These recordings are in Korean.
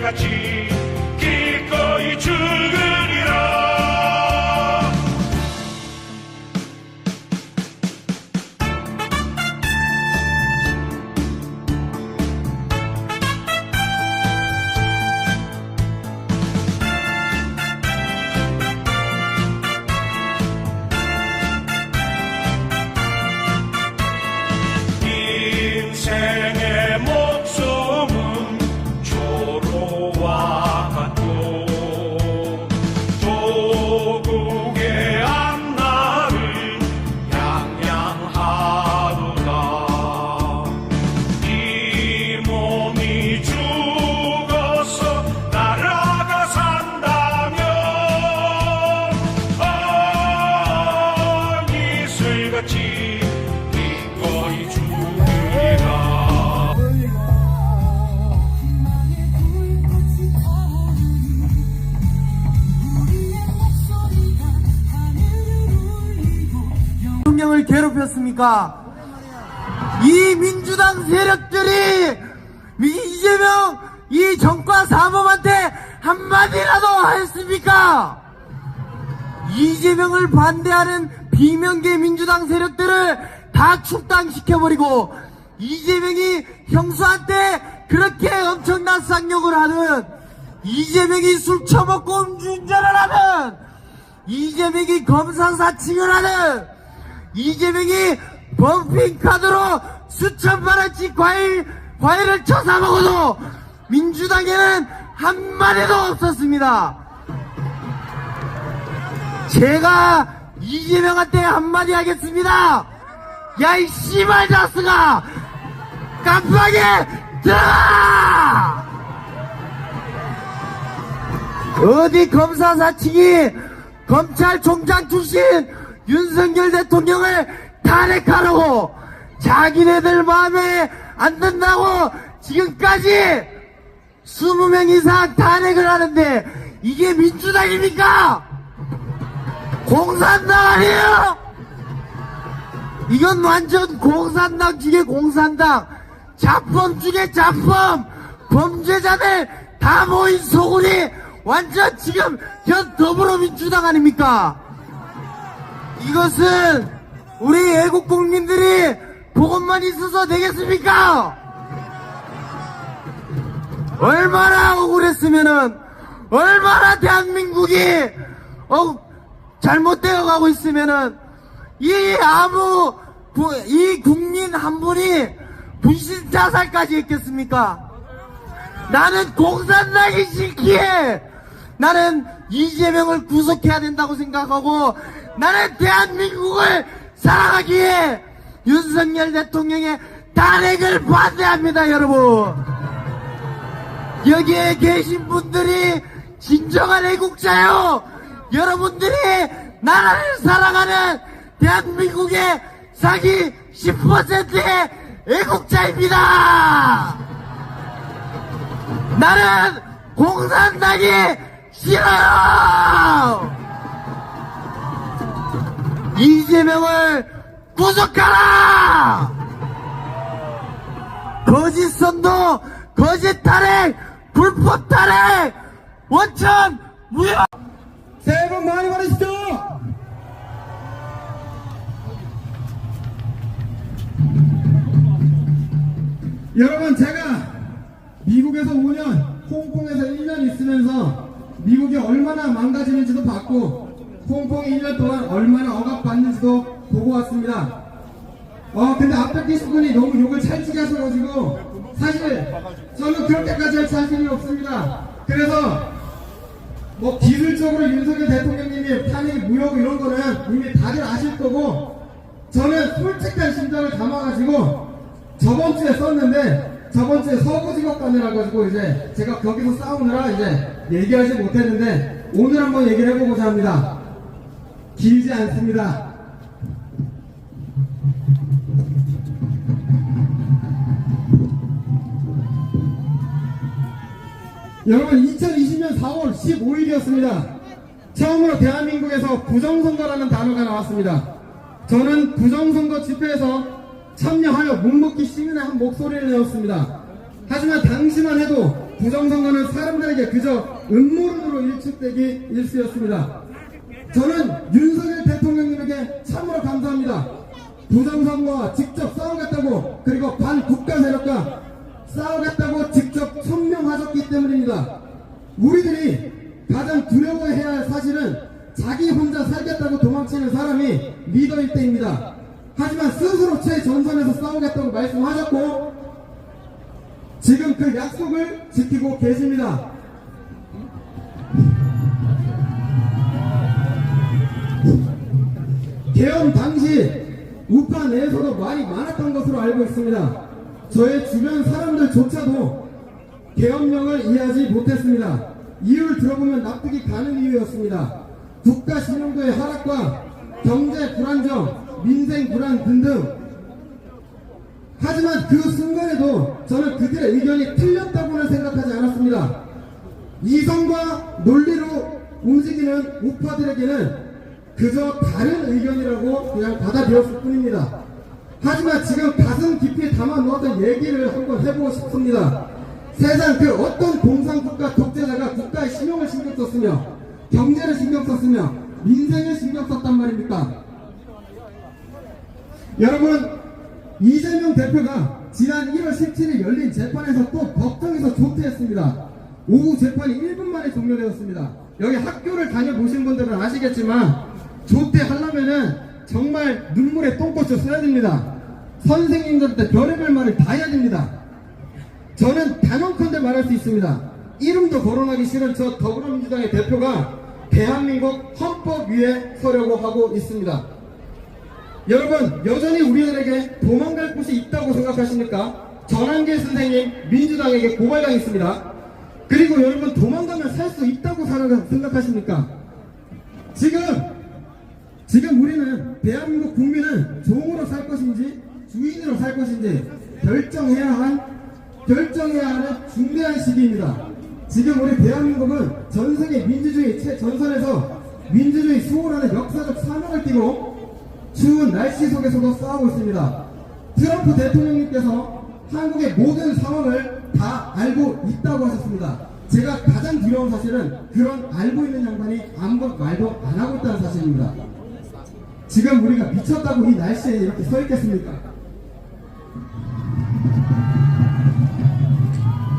이슬같이 기꺼이 죽으리라. 인생의 목숨은 조로와 같고 조국의 앞날을 양양하도다. 이 몸이 죽어서 나라가 산다면 이슬같이 기꺼이 죽으리라. 대통령을 괴롭혔습니까? 이 민주당 세력들이 이재명 이 정과 사범한테 한마디라도 하였습니까? 이재명을 반대하는 비명계 민주당 세력들을 다 축당시켜버리고 이재명이 형수한테 그렇게 엄청난 쌍욕을 하는, 이재명이 술 처먹고 음주운전을 하는, 이재명이 검사 사칭을 하는, 이재명이 범핑카드로 수천만원씩 과일을 쳐사 먹어도 민주당에는 한마디도 없었습니다. 제가 이재명한테 한마디 하겠습니다. 야, 이 씨발 자스가 깜빡이 들어가! 어디 검사 사칭이 검찰총장 출신 윤석열 대통령을 탄핵하라고 자기네들 마음에 안 든다고 지금까지 20명 이상 탄핵을 하는데 이게 민주당입니까? 공산당 아니에요? 이건 완전 공산당 중에 공산당, 자범 중에 자범, 범죄자들 다 모인 소굴이 완전 지금 현 더불어민주당 아닙니까? 이것은 우리 애국 국민들이 보고만 있어서 되겠습니까? 얼마나 억울했으면은, 얼마나 대한민국이 잘못되어 가고 있으면은 이 국민 한 분이 분신 자살까지 했겠습니까? 나는 공산당이 싫기에 나는 이재명을 구속해야 된다고 생각하고, 나는 대한민국을 사랑하기에 윤석열 대통령의 탄핵을 반대합니다. 여러분, 여기에 계신 분들이 진정한 애국자요, 여러분들이 나라를 사랑하는 대한민국의 상위 10%의 애국자입니다. 나는 공산당이 싫어요. 이재명을 구속하라. 거짓 선도, 거짓 탄핵, 불법 탄핵, 원천 무효. 새해 복 많이 받으시죠. 여러분, 제가 미국에서 5년, 홍콩에서 1년 있으면서 미국이 얼마나 망가지는지도 봤고 홍콩이 1년 동안 얼마나 억압받는지도 보고 왔습니다. 근데 앞에 계신 분이 너무 욕을 찰지게 하셔가지고 사실 저는 그렇게까지 할 자신이 없습니다. 그래서 뭐 기술적으로 윤석열 대통령님이 탄핵 무효 이런 거는 이미 다들 아실 거고, 저는 솔직한 심정을 담아가지고 저번 주에 썼는데, 저번 주에 서부지법 가느라 가지고 이제 제가 거기서 싸우느라 이제 얘기하지 못했는데 오늘 한번 얘기를 해보고자 합니다. 길지 않습니다. 여러분, 2020년 4월 15일이었습니다. 처음으로 대한민국에서 부정선거라는 단어가 나왔습니다. 저는 부정선거 집회에서 참여하여 묵묵히 시민의 한 목소리를 내었습니다. 하지만 당시만 해도 부정선거는 사람들에게 그저 음모론으로 일축되기 일쑤였습니다. 저는 윤석열 대통령님에게 참으로 감사합니다. 부정선거와 직접 싸우겠다고, 그리고 반국가 세력과 싸우겠다고 직접 천명하셨기 때문입니다. 우리들이 가장 두려워해야 할 사실은 자기 혼자 살겠다고 도망치는 사람이 리더일 때입니다. 하지만 스스로 최전선에서 싸우겠다고 말씀하셨고 지금 그 약속을 지키고 계십니다. 개헌 당시 우파 내에서도 말이 많았던 것으로 알고 있습니다. 저의 주변 사람들조차도 개헌령을 이해하지 못했습니다. 이유를 들어보면 납득이 가는 이유였습니다. 국가 신용도의 하락과 경제 불안정, 민생 불안 등등. 하지만 그 순간에도 저는 그들의 의견이 틀렸다고는 생각하지 않았습니다. 이성과 논리로 움직이는 우파들에게는 그저 다른 의견이라고 그냥 받아들였을 뿐입니다. 하지만 지금 가슴 깊이 담아 놓았던 얘기를 한번 해보고 싶습니다. 세상 그 어떤 공산국가 독재자가 국가의 신용을 신경 썼으며 경제를 신경 썼으며 민생을 신경 썼단 말입니까? 여러분, 이재명 대표가 지난 1월 17일 열린 재판에서 또 법정에서 조퇴했습니다. 오후 재판이 1분 만에 종료되었습니다. 여기 학교를 다녀보신 분들은 아시겠지만 조퇴하려면은 정말 눈물에 똥꼬쳐 써야 됩니다. 선생님들한테 별의별 말을 다 해야 됩니다. 저는 단언컨대 말할 수 있습니다. 이름도 거론하기 싫은 저 더불어민주당의 대표가 대한민국 헌법 위에 서려고 하고 있습니다. 여러분, 여전히 우리들에게 도망갈 곳이 있다고 생각하십니까? 전한길 선생님 민주당에게 고발당했습니다. 그리고 여러분, 도망가면 살 수 있다고 생각하십니까? 지금 우리는 대한민국 국민은 종으로 살 것인지 주인으로 살 것인지 결정해야 하는 중대한 시기입니다. 지금 우리 대한민국은 전세계 민주주의 최전선에서 민주주의 수호라는 역사적 사명을 띠고 추운 날씨 속에서도 싸우고 있습니다. 트럼프 대통령님께서 한국의 모든 상황을 다 알고 있다고 하셨습니다. 제가 가장 두려운 사실은 그런 알고 있는 양반이 아무 말도 안 하고 있다는 사실입니다. 지금 우리가 미쳤다고 이 날씨에 이렇게 서 있겠습니까?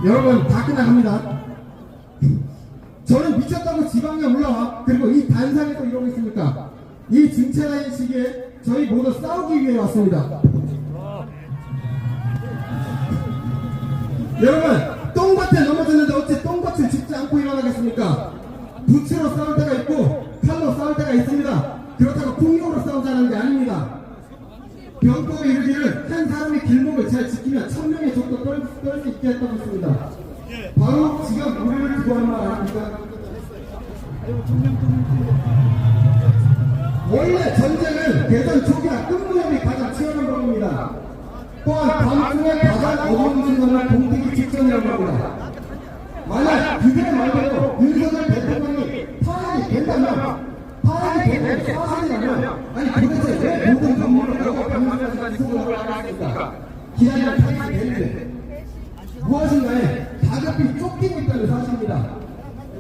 여러분, 다 끝나갑니다. 저는 미쳤다고 지방에 올라와 그리고 이 단상에서 이러고 있습니까? 이 중체라인 시기에 저희 모두 싸우기 위해 왔습니다. 여러분, 똥밭에 넘어졌는데 어찌 똥밭을 짚지 않고 일어나겠습니까? 부츠로 싸울 때가 있고 칼로 싸울 때가 있습니다. 그렇다고 폭력으로 싸우자는 게 아닙니다. 병법에 이르기를 한 사람이 길목을 잘 지키면 1000명의 적도 떨 수 있게 했다고 했습니다. 바로 지금 우리를 두고 한 말 아닙니까? 원래 전쟁은 대전 초기나 끝무렵이 가장 치열한 법입니다. 또한 밤중에 가장 어려운 순간을 동기기 직전이라고 합니다. 만약 그들의 말대로 윤석열 대통령이 파행이 된다면 사실이라면 아니 도대체 왜 모든 건물을 하고 방문까지 수고를 하겠습니까? 기다리는 파행이 되는데 무엇인가에 다급히 쫓기고 있다는 사실입니다.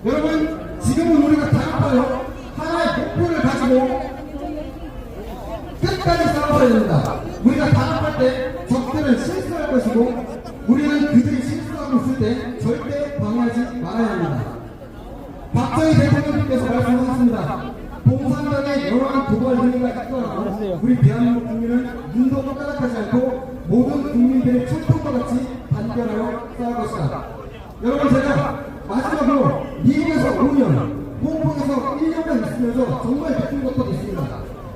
여러분, 지금은 우리가 다급하여 하나의 목표를 가지고 끝까지 싸워야 됩니다. 우리가 다급할 때 적들은 실수할 것이고 우리는 그들이 실수하고 있을 때 절대 방해하지 말아야 합니다. 박정희 대통령님께서 말씀하셨습니다. 공산당의 여러한 도발 행위가 있더라도 우리 대한민국 국민은 눈도 까닥하지 않고 모든 국민들의 촛불과 같이 단결하여 싸울 것이다. 여러분, 제가 마지막으로 미국에서 5년, 홍콩에서 1년간 있으면서 정말 느낀 것도 있습니다.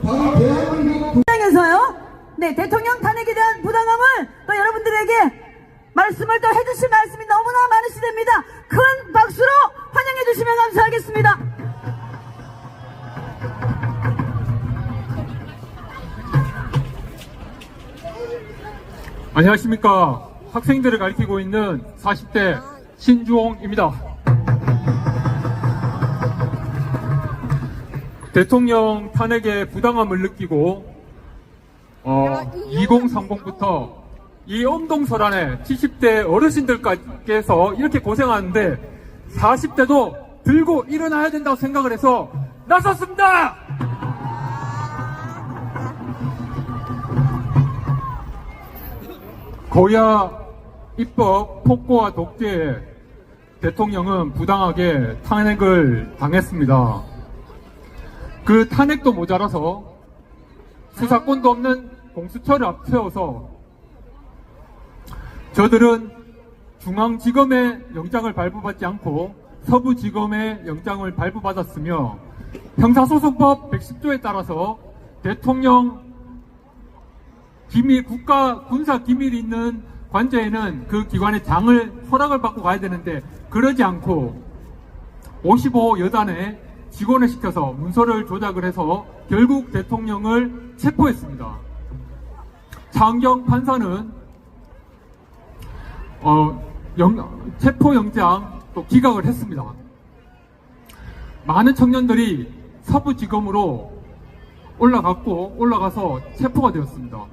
바로 대한민국 에서요. 네, 대통령 탄핵에 대한 부당함을 또 여러분들에게 말씀을 또 해주실 말씀이 너무나 많으시답니다. 큰 박수로 환영해 주시면 감사하겠습니다. 안녕하십니까. 학생들을 가르치고 있는 40대 신주홍입니다. 대통령 탄핵의 부당함을 느끼고 2030부터 이 엄동설안에 70대 어르신들께서 이렇게 고생하는데 40대도 들고 일어나야 된다고 생각을 해서 나섰습니다! 고야 입법 폭거와 독재에 대통령은 부당하게 탄핵을 당했습니다. 그 탄핵도 모자라서 수사권도 없는 공수처를 앞세워서 저들은 중앙지검의 영장을 발부받지 않고 서부지검의 영장을 발부받았으며 형사소송법 110조에 따라서 대통령 기밀, 국가 군사 기밀이 있는 관저에는 그 기관의 장을 허락을 받고 가야 되는데 그러지 않고 55호 여단에 직원을 시켜서 문서를 조작을 해서 결국 대통령을 체포했습니다. 차은경 판사는 체포영장 또 기각을 했습니다. 많은 청년들이 서부지검으로 올라가서 체포가 되었습니다.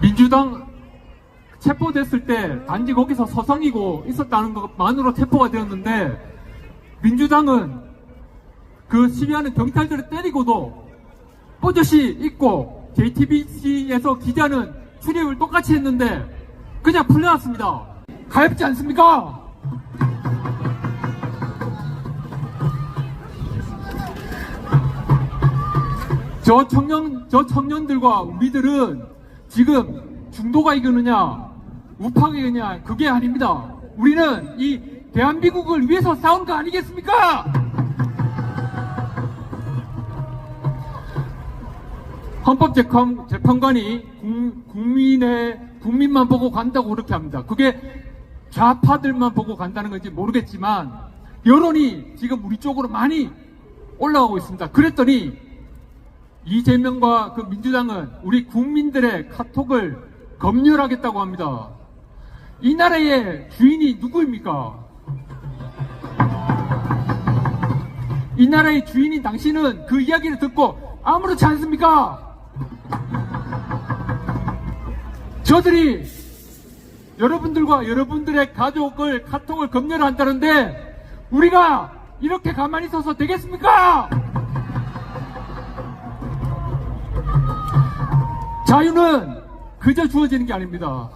민주당 체포됐을 때 단지 거기서 서성이고 있었다는 것만으로 체포가 되었는데 민주당은 그 시위하는 경찰들을 때리고도 뽀젓이 있고 JTBC에서 기자는 출입을 똑같이 했는데 그냥 풀려났습니다. 가엾지 않습니까? 저 청년들과 우리들은 지금 중도가 이기느냐 우파가 이기느냐 그게 아닙니다. 우리는 이 대한민국을 위해서 싸운 거 아니겠습니까? 헌법재판관이 국민만 보고 간다고 그렇게 합니다. 그게 좌파들만 보고 간다는 건지 모르겠지만 여론이 지금 우리 쪽으로 많이 올라가고 있습니다. 그랬더니 이재명과 그 민주당은 우리 국민들의 카톡을 검열하겠다고 합니다. 이 나라의 주인이 누구입니까? 이 나라의 주인인 당신은 그 이야기를 듣고 아무렇지 않습니까? 저들이 여러분들과 여러분들의 가족을 카톡을 검열한다는데 우리가 이렇게 가만히 있어서 되겠습니까? 자유는 그저 주어지는 게 아닙니다.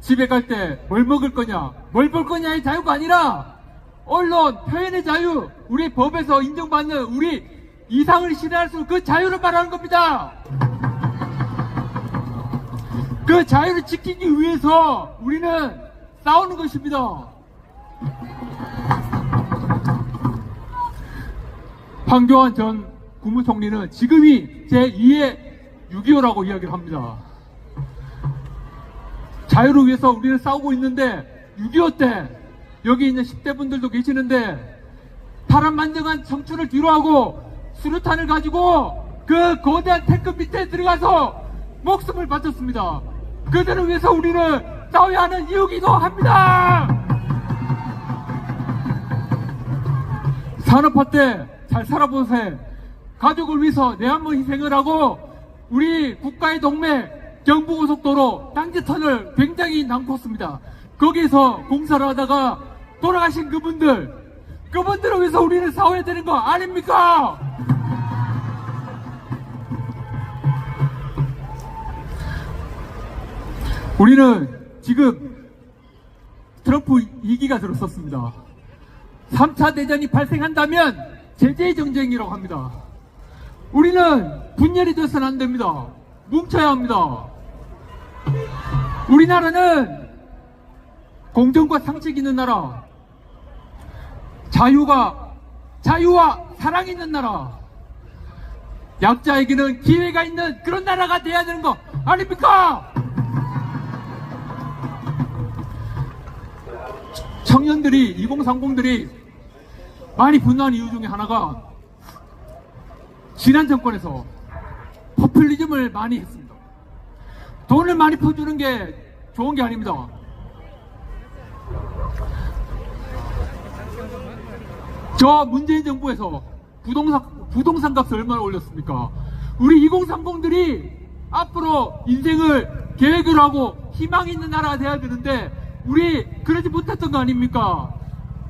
집에 갈 때 뭘 먹을 거냐, 뭘 볼 거냐의 자유가 아니라 언론, 표현의 자유, 우리 법에서 인정받는 우리 이상을 실현할 수 있는 그 자유를 말하는 겁니다. 그 자유를 지키기 위해서 우리는 싸우는 것입니다. 황교안 전 국무총리는 지금이 제2의 6.25라고 이야기를 합니다. 자유를 위해서 우리는 싸우고 있는데 6.25 때 여기 있는 10대 분들도 계시는데 파란만장한 청춘을 뒤로하고 수류탄을 가지고 그 거대한 탱크 밑에 들어가서 목숨을 바쳤습니다. 그들을 위해서 우리는 싸워야 하는 이유기도 합니다. 산업화 때 잘 살아보세요. 가족을 위해서 내 한 번 희생을 하고 우리 국가의 동맥 경부고속도로 땅지터널 굉장히 난컸습니다. 거기서 공사를 하다가 돌아가신 그분들을 위해서 우리는 싸워야 되는 거 아닙니까? 우리는 지금 트럼프 2기가 들었었습니다. 3차 대전이 발생한다면 제재의 정쟁이라고 합니다. 우리는 분열이 돼서는 안 됩니다. 뭉쳐야 합니다. 우리나라는 공정과 상식 있는 나라, 자유와 사랑이 있는 나라, 약자에게는 기회가 있는 그런 나라가 돼야 되는 거 아닙니까? 청년들이 2030들이 많이 분노한 이유 중에 하나가 지난 정권에서 포퓰리즘을 많이 했습니다. 돈을 많이 퍼주는 게 좋은 게 아닙니다. 저 문재인 정부에서 부동산 값을 얼마나 올렸습니까? 우리 2030들이 앞으로 인생을 계획을 하고 희망 있는 나라가 돼야 되는데 우리 그러지 못했던 거 아닙니까?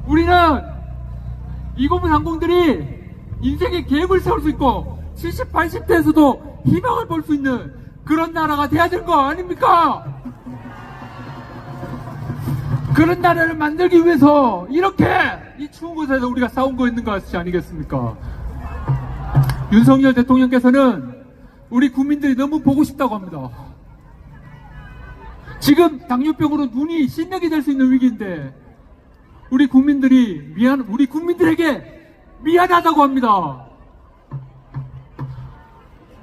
우리는 290 상공들이 인생의 계획을 세울 수 있고 70, 80대에서도 희망을 볼 수 있는 그런 나라가 돼야 될 거 아닙니까? 그런 나라를 만들기 위해서 이렇게 이 추운 곳에서 우리가 싸운 거 있는 것이 아니겠습니까? 윤석열 대통령께서는 우리 국민들이 너무 보고 싶다고 합니다. 지금 당뇨병으로 눈이 신내게 될 수 있는 위기인데 우리 국민들에게 미안하다고 합니다.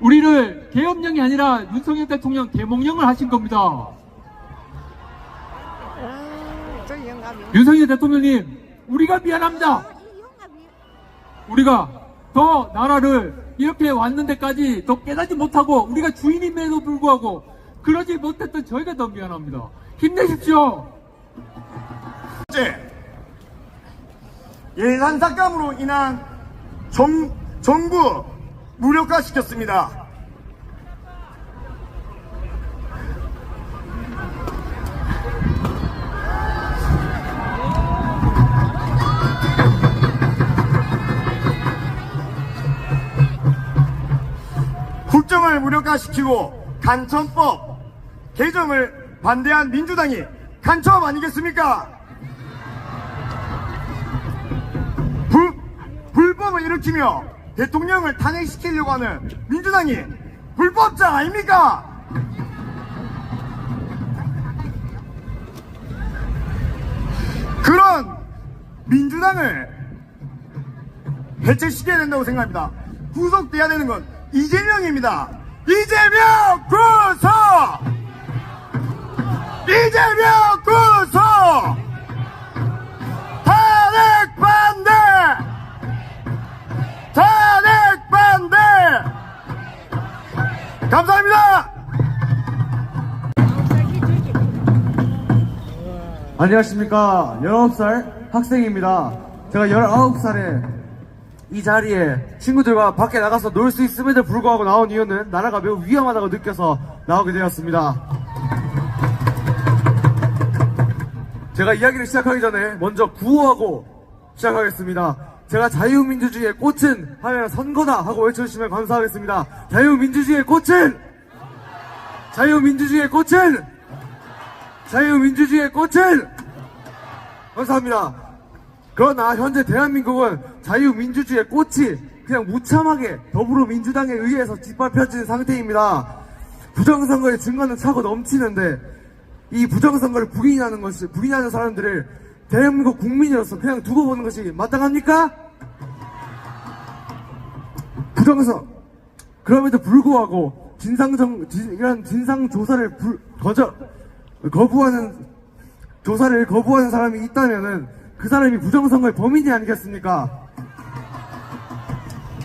우리를 계엄령이 아니라 윤석열 대통령 계몽령을 하신 겁니다. 윤석열 대통령님, 우리가 미안합니다. 우리가 더 나라를 이렇게 왔는 데까지 더 깨닫지 못하고 우리가 주인임에도 불구하고 그러지 못했던 저희가 더 미안합니다. 힘내십시오. 번째, 예산 삭감으로 인한 정부 무력화시켰습니다. 국정을 무력화시키고 간첩법 개정을 반대한 민주당이 간첩 아니겠습니까? 불법을 일으키며 대통령을 탄핵시키려고 하는 민주당이 불법자 아닙니까? 그런 민주당을 해체시켜야 된다고 생각합니다. 구속돼야 되는 건 이재명입니다. 이재명 구속! 이재명 구속! 탄핵 반대! 탄핵 반대! 감사합니다! 안녕하십니까. 19살 학생입니다. 제가 19살에 이 자리에 친구들과 밖에 나가서 놀 수 있음에도 불구하고 나온 이유는 나라가 매우 위험하다고 느껴서 나오게 되었습니다. 제가 이야기를 시작하기 전에 먼저 구호하고 시작하겠습니다. 제가 자유민주주의의 꽃은 하면 선거다 하고 외쳐주시면 감사하겠습니다. 자유민주주의의 꽃은! 자유민주주의의 꽃은! 자유민주주의의 꽃은! 감사합니다. 그러나 현재 대한민국은 자유민주주의의 꽃이 그냥 무참하게 더불어민주당에 의해서 짓밟혀진 상태입니다. 부정선거의 증거는 차고 넘치는데 이 부정선거를 부인하는 사람들을 대한민국 국민으로서 그냥 두고 보는 것이 마땅합니까? 그럼에도 불구하고 이런 진상조사를 거부하는 사람이 있다면은 그 사람이 부정선거의 범인이 아니겠습니까?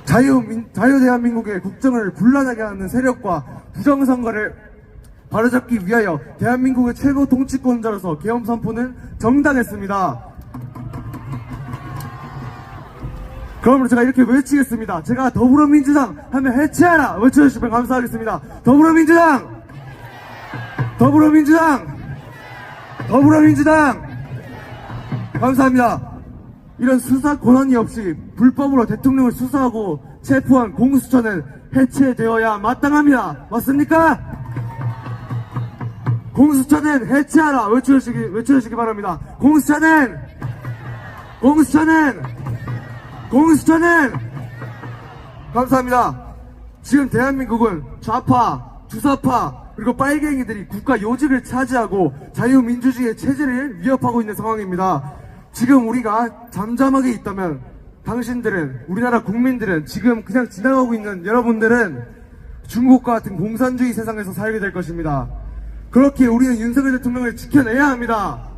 자유대한민국의 국정을 분란하게 하는 세력과 부정선거를 바로잡기 위하여 대한민국의 최고 통치권자로서 계엄 선포는 정당했습니다. 그러므로 제가 이렇게 외치겠습니다. 제가 더불어민주당 하면 해체하라 외쳐주시면 감사하겠습니다. 더불어민주당! 더불어민주당! 더불어민주당! 감사합니다. 이런 수사 권한이 없이 불법으로 대통령을 수사하고 체포한 공수처는 해체되어야 마땅합니다. 맞습니까? 공수처는 해체하라 외쳐주시기 바랍니다. 공수처는 감사합니다. 지금 대한민국은 좌파, 주사파 그리고 빨갱이들이 국가 요직을 차지하고 자유민주주의의 체제를 위협하고 있는 상황입니다. 지금 우리가 잠잠하게 있다면 당신들은, 우리나라 국민들은, 지금 그냥 지나가고 있는 여러분들은 중국과 같은 공산주의 세상에서 살게 될 것입니다. 그렇게 우리는 윤석열 대통령을 지켜내야 합니다.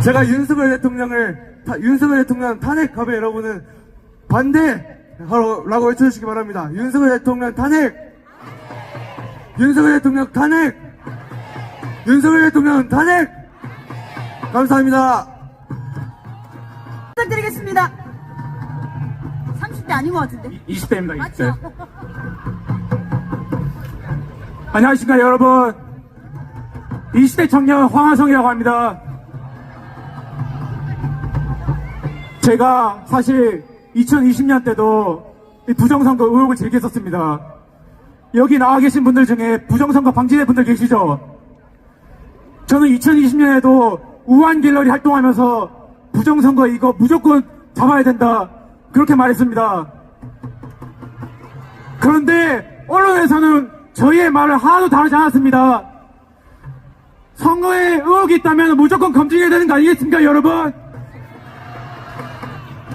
제가 윤석열 대통령 탄핵하면 여러분은 반대라고 외쳐주시기 바랍니다. 윤석열 대통령 탄핵! 윤석열 대통령 탄핵! 윤석열 대통령 탄핵! 감사합니다. 부탁드리겠습니다. 30대 아닌 것 같은데. 20대입니다. 맞죠? 안녕하십니까 여러분. 20대 청년 황하성이라고 합니다. 제가 사실 2020년 때도 이 부정선거 의혹을 제기했었습니다. 여기 나와 계신 분들 중에 부정선거 방지된 분들 계시죠? 저는 2020년에도 우한 갤러리 활동하면서 부정선거 이거 무조건 잡아야 된다 그렇게 말했습니다. 그런데 언론에서는 저희의 말을 하나도 다루지 않았습니다. 선거에 의혹이 있다면 무조건 검증해야 되는 거 아니겠습니까 여러분?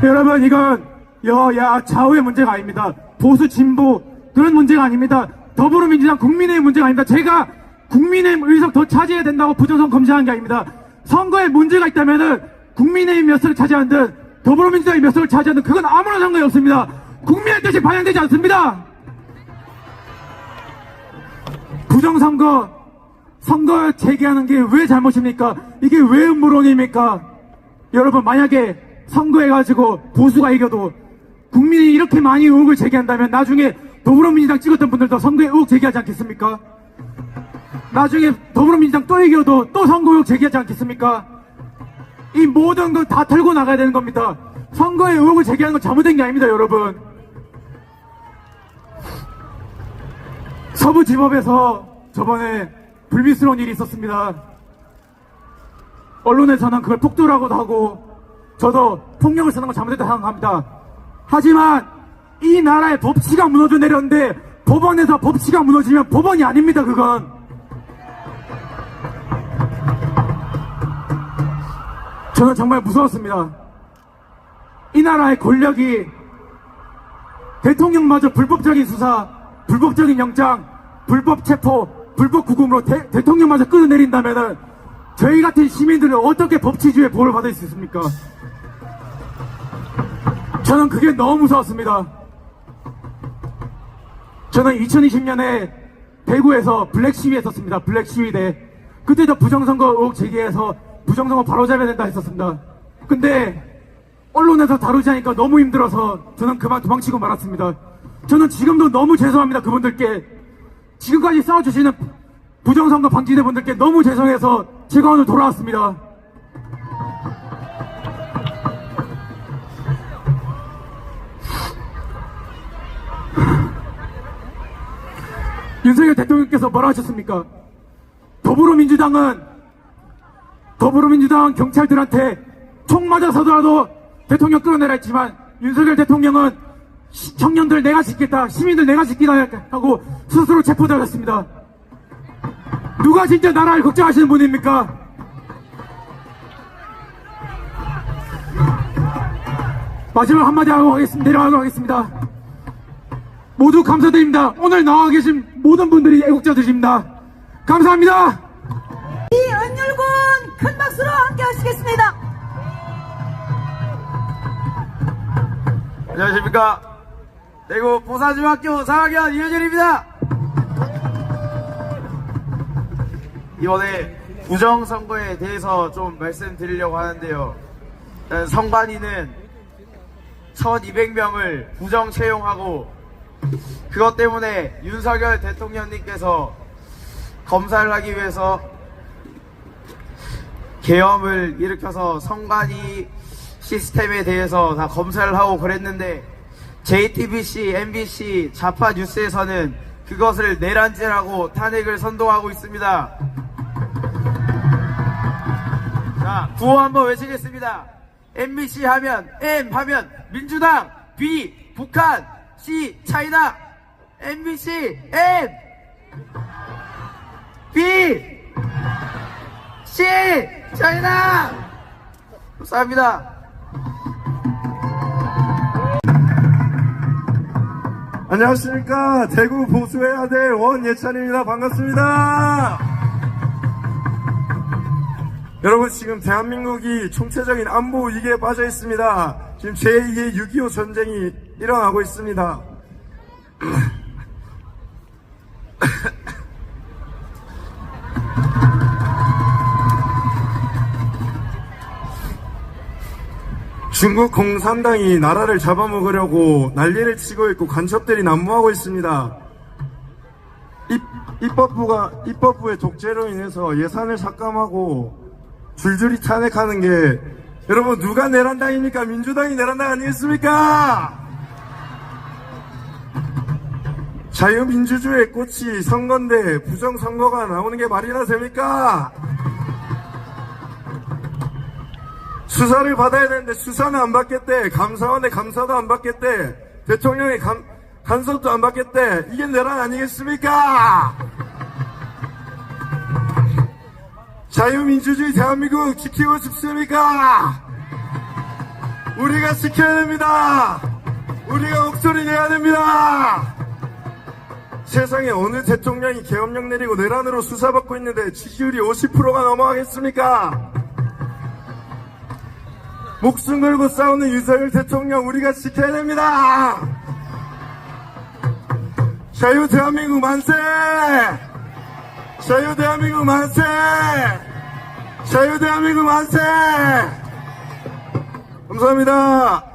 여러분 이건 여야 좌우의 문제가 아닙니다. 보수 진보 그런 문제가 아닙니다. 더불어민주당 국민의힘 문제가 아닙니다. 제가 국민의힘 의석 더 차지해야 된다고 부정선거 검증한 게 아닙니다. 선거에 문제가 있다면은 국민의힘 몇 석을 차지하든 더불어민주당이 몇 석을 차지하든 그건 아무런 상관이 없습니다. 국민의 뜻이 반영되지 않습니다. 선거 제기하는 게 왜 잘못입니까? 이게 왜 음모론입니까? 여러분 만약에 선거해가지고 보수가 이겨도 국민이 이렇게 많이 의혹을 제기한다면 나중에 더불어민주당 찍었던 분들도 선거에 의혹 제기하지 않겠습니까? 나중에 더불어민주당 또 이겨도 또 선거 의혹 제기하지 않겠습니까? 이 모든 건 다 털고 나가야 되는 겁니다. 선거에 의혹을 제기하는 건 잘못된 게 아닙니다 여러분. 서부지법에서 저번에 불미스러운 일이 있었습니다. 언론에서는 그걸 폭도라고도 하고 저도 폭력을 쓰는 건 잘못됐다고 생각합니다. 하지만 이 나라의 법치가 무너져 내렸는데 법원에서 법치가 무너지면 법원이 아닙니다 그건. 저는 정말 무서웠습니다. 이 나라의 권력이 대통령마저 불법적인 수사, 불법적인 영장, 불법 체포, 불법 구금으로 대통령마저 끌어내린다면은 저희 같은 시민들은 어떻게 법치주의의 보호를 받을 수 있습니까? 저는 그게 너무 무서웠습니다. 저는 2020년에 대구에서 블랙 시위 했었습니다. 블랙 시위대. 그때도 부정선거 의혹 제기해서 부정선거 바로잡아야 된다 했었습니다. 근데 언론에서 다루지 않으니까 너무 힘들어서 저는 그만 도망치고 말았습니다. 저는 지금도 너무 죄송합니다 그분들께. 지금까지 싸워주시는 부정선거 방지대 분들께 너무 죄송해서 제가 오늘 돌아왔습니다. 윤석열 대통령께서 뭐라 하셨습니까? 더불어민주당은 경찰들한테 총 맞아서더라도 대통령 끌어내라 했지만 윤석열 대통령은 청년들 내가 지키겠다, 시민들 내가 지키다 하고 스스로 체포되었습니다. 누가 진짜 나라를 걱정하시는 분입니까? 마지막 한마디 하고 내려가도록 하겠습니다. 모두 감사드립니다. 오늘 나와 계신 모든 분들이 애국자들입니다. 감사합니다. 이은율군 큰 박수로 함께 하시겠습니다. 안녕하십니까. 대구 보사중학교 4학년 이효진입니다. 이번에 부정선거에 대해서 좀 말씀드리려고 하는데요. 선관위는 1200명을 부정 채용하고 그것 때문에 윤석열 대통령님께서 검사를 하기 위해서 계엄을 일으켜서 선관위 시스템에 대해서 다 검사를 하고 그랬는데 JTBC, MBC, 좌파 뉴스에서는 그것을 내란죄라고 탄핵을 선동하고 있습니다. 자, 구호 한번 외치겠습니다. MBC 하면 M 하면 민주당, B 북한, C 차이나. MBC M B C 차이나. 감사합니다. 안녕하십니까. 대구 보수의 아들 원예찬입니다. 반갑습니다. 여러분, 지금 대한민국이 총체적인 안보 위기에 빠져 있습니다. 지금 제2의 6.25 전쟁이 일어나고 있습니다. 중국 공산당이 나라를 잡아먹으려고 난리를 치고 있고 간첩들이 난무하고 있습니다. 이 입법부의 독재로 인해서 예산을 삭감하고 줄줄이 탄핵하는 게 여러분 누가 내란당입니까? 민주당이 내란당 아니겠습니까? 자유민주주의의 꽃이 선거인데 부정선거가 나오는 게 말이나 됩니까? 수사를 받아야 되는데 수사는 안 받겠대. 감사원의 감사도 안 받겠대. 대통령의 간섭도 안 받겠대. 이게 내란 아니겠습니까? 자유민주주의 대한민국 지키고 싶습니까? 우리가 지켜야 됩니다. 우리가 목소리 내야 됩니다. 세상에 어느 대통령이 계엄령 내리고 내란으로 수사받고 있는데 지지율이 50%가 넘어가겠습니까? 목숨 걸고 싸우는 윤석열 대통령 우리가 지켜야 됩니다. 자유 대한민국 만세! 자유 대한민국 만세! 자유 대한민국 만세! 감사합니다.